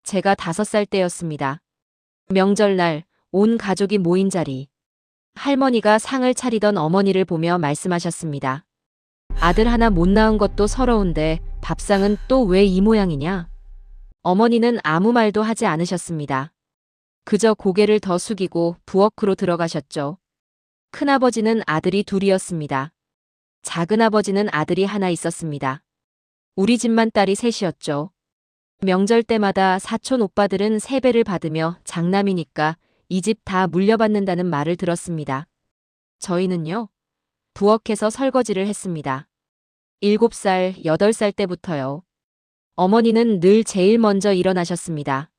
제가 5살 때였습니다. 명절날 온 가족이 모인 자리. 할머니가 상을 차리던 어머니를 보며 말씀하셨습니다. 아들 하나 못 낳은 것도 서러운데 밥상은 또 왜 이 모양이냐? 어머니는 아무 말도 하지 않으셨습니다. 그저 고개를 더 숙이고 부엌으로 들어가셨죠. 큰아버지는 아들이 둘이었습니다. 작은아버지는 아들이 하나 있었습니다. 우리 집만 딸이 셋이었죠. 명절 때마다 사촌 오빠들은 세배를 받으며 장남이니까 이 집 다 물려받는다는 말을 들었습니다. 저희는요, 부엌에서 설거지를 했습니다. 7살, 8살 때부터요. 어머니는 늘 제일 먼저 일어나셨습니다.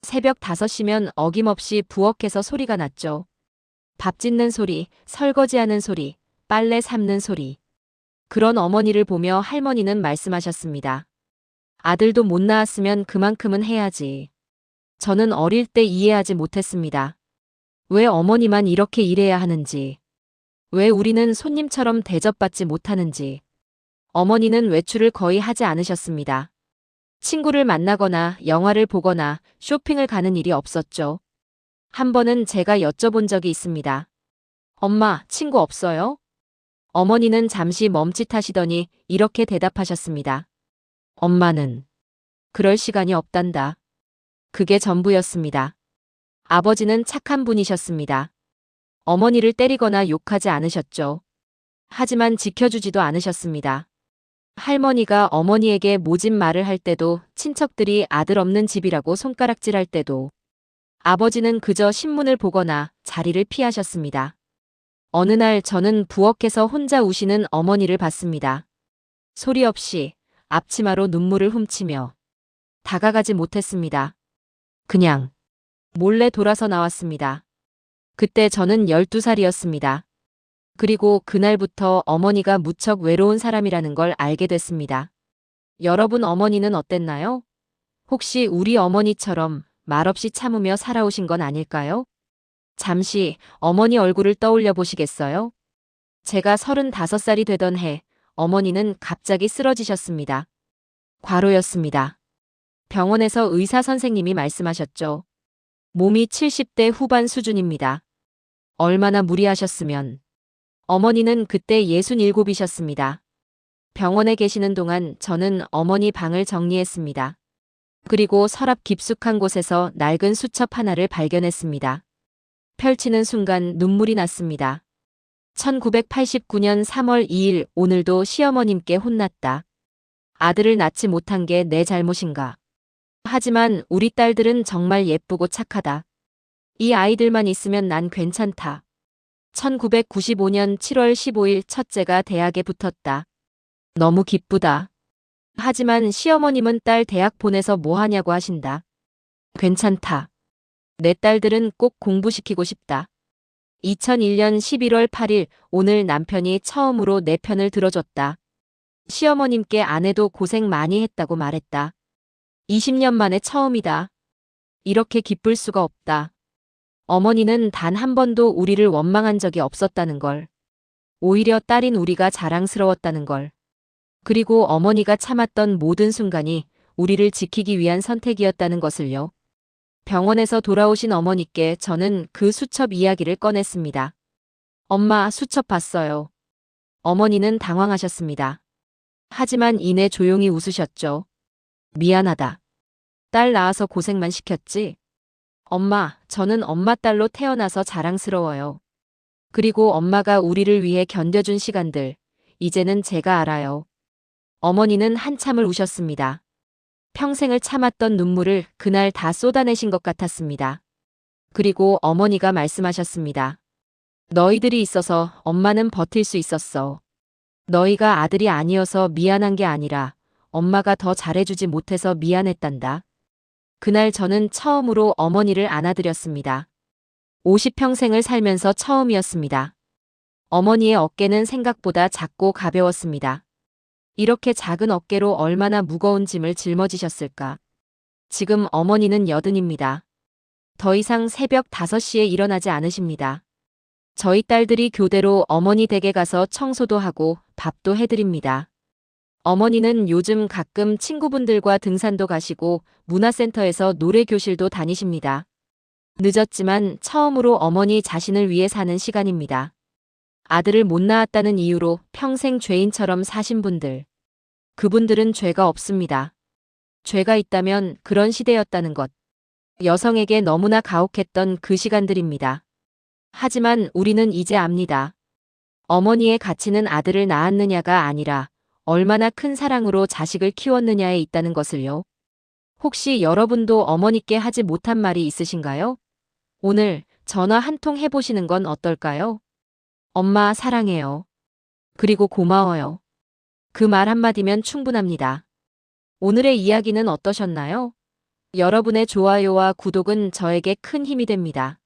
새벽 5시면 어김없이 부엌에서 소리가 났죠. 밥 짓는 소리, 설거지하는 소리, 빨래 삶는 소리. 그런 어머니를 보며 할머니는 말씀하셨습니다. 아들도 못 낳았으면 그만큼은 해야지. 저는 어릴 때 이해하지 못했습니다. 왜 어머니만 이렇게 일해야 하는지. 왜 우리는 손님처럼 대접받지 못하는지. 어머니는 외출을 거의 하지 않으셨습니다. 친구를 만나거나 영화를 보거나 쇼핑을 가는 일이 없었죠. 한 번은 제가 여쭤본 적이 있습니다. 엄마, 친구 없어요? 어머니는 잠시 멈칫하시더니 이렇게 대답하셨습니다. 엄마는 그럴 시간이 없단다. 그게 전부였습니다. 아버지는 착한 분이셨습니다. 어머니를 때리거나 욕하지 않으셨죠. 하지만 지켜주지도 않으셨습니다. 할머니가 어머니에게 모진 말을 할 때도, 친척들이 아들 없는 집이라고 손가락질할 때도 아버지는 그저 신문을 보거나 자리를 피하셨습니다. 어느 날 저는 부엌에서 혼자 우시는 어머니를 봤습니다. 소리 없이 앞치마로 눈물을 훔치며. 다가가지 못했습니다. 그냥 몰래 돌아서 나왔습니다. 그때 저는 12살이었습니다. 그리고 그날부터 어머니가 무척 외로운 사람이라는 걸 알게 됐습니다. 여러분 어머니는 어땠나요? 혹시 우리 어머니처럼 말없이 참으며 살아오신 건 아닐까요? 잠시 어머니 얼굴을 떠올려 보시겠어요? 제가 35살이 되던 해, 어머니는 갑자기 쓰러지셨습니다. 과로였습니다. 병원에서 의사 선생님이 말씀하셨죠. 몸이 70대 후반 수준입니다. 얼마나 무리하셨으면. 어머니는 그때 67이셨습니다. 병원에 계시는 동안 저는 어머니 방을 정리했습니다. 그리고 서랍 깊숙한 곳에서 낡은 수첩 하나를 발견했습니다. 펼치는 순간 눈물이 났습니다. 1989년 3월 2일 오늘도 시어머님께 혼났다. 아들을 낳지 못한 게 내 잘못인가. 하지만 우리 딸들은 정말 예쁘고 착하다. 이 아이들만 있으면 난 괜찮다. 1995년 7월 15일 첫째가 대학에 붙었다. 너무 기쁘다. 하지만 시어머님은 딸 대학 보내서 뭐 하냐고 하신다. 괜찮다. 내 딸들은 꼭 공부시키고 싶다. 2001년 11월 8일 오늘 남편이 처음으로 내 편을 들어줬다. 시어머님께 아내도 고생 많이 했다고 말했다. 20년 만에 처음이다. 이렇게 기쁠 수가 없다. 어머니는 단 한 번도 우리를 원망한 적이 없었다는 걸. 오히려 딸인 우리가 자랑스러웠다는 걸. 그리고 어머니가 참았던 모든 순간이 우리를 지키기 위한 선택이었다는 것을요. 병원에서 돌아오신 어머니께 저는 그 수첩 이야기를 꺼냈습니다. 엄마, 수첩 봤어요. 어머니는 당황하셨습니다. 하지만 이내 조용히 웃으셨죠. 미안하다. 딸 낳아서 고생만 시켰지? 엄마, 저는 엄마 딸로 태어나서 자랑스러워요. 그리고 엄마가 우리를 위해 견뎌준 시간들, 이제는 제가 알아요. 어머니는 한참을 우셨습니다. 평생을 참았던 눈물을 그날 다 쏟아내신 것 같았습니다. 그리고 어머니가 말씀하셨습니다. 너희들이 있어서 엄마는 버틸 수 있었어. 너희가 아들이 아니어서 미안한 게 아니라 엄마가 더 잘해주지 못해서 미안했단다. 그날 저는 처음으로 어머니를 안아드렸습니다. 50평생을 살면서 처음이었습니다. 어머니의 어깨는 생각보다 작고 가벼웠습니다. 이렇게 작은 어깨로 얼마나 무거운 짐을 짊어지셨을까. 지금 어머니는 80입니다. 더 이상 새벽 5시에 일어나지 않으십니다. 저희 딸들이 교대로 어머니 댁에 가서 청소도 하고 밥도 해드립니다. 어머니는 요즘 가끔 친구분들과 등산도 가시고 문화센터에서 노래교실도 다니십니다. 늦었지만 처음으로 어머니 자신을 위해 사는 시간입니다. 아들을 못 낳았다는 이유로 평생 죄인처럼 사신 분들. 그분들은 죄가 없습니다. 죄가 있다면 그런 시대였다는 것. 여성에게 너무나 가혹했던 그 시간들입니다. 하지만 우리는 이제 압니다. 어머니의 가치는 아들을 낳았느냐가 아니라 얼마나 큰 사랑으로 자식을 키웠느냐에 있다는 것을요. 혹시 여러분도 어머니께 하지 못한 말이 있으신가요? 오늘 전화 한 통 해보시는 건 어떨까요? 엄마 사랑해요. 그리고 고마워요. 그 말 한마디면 충분합니다. 오늘의 이야기는 어떠셨나요? 여러분의 좋아요와 구독은 저에게 큰 힘이 됩니다.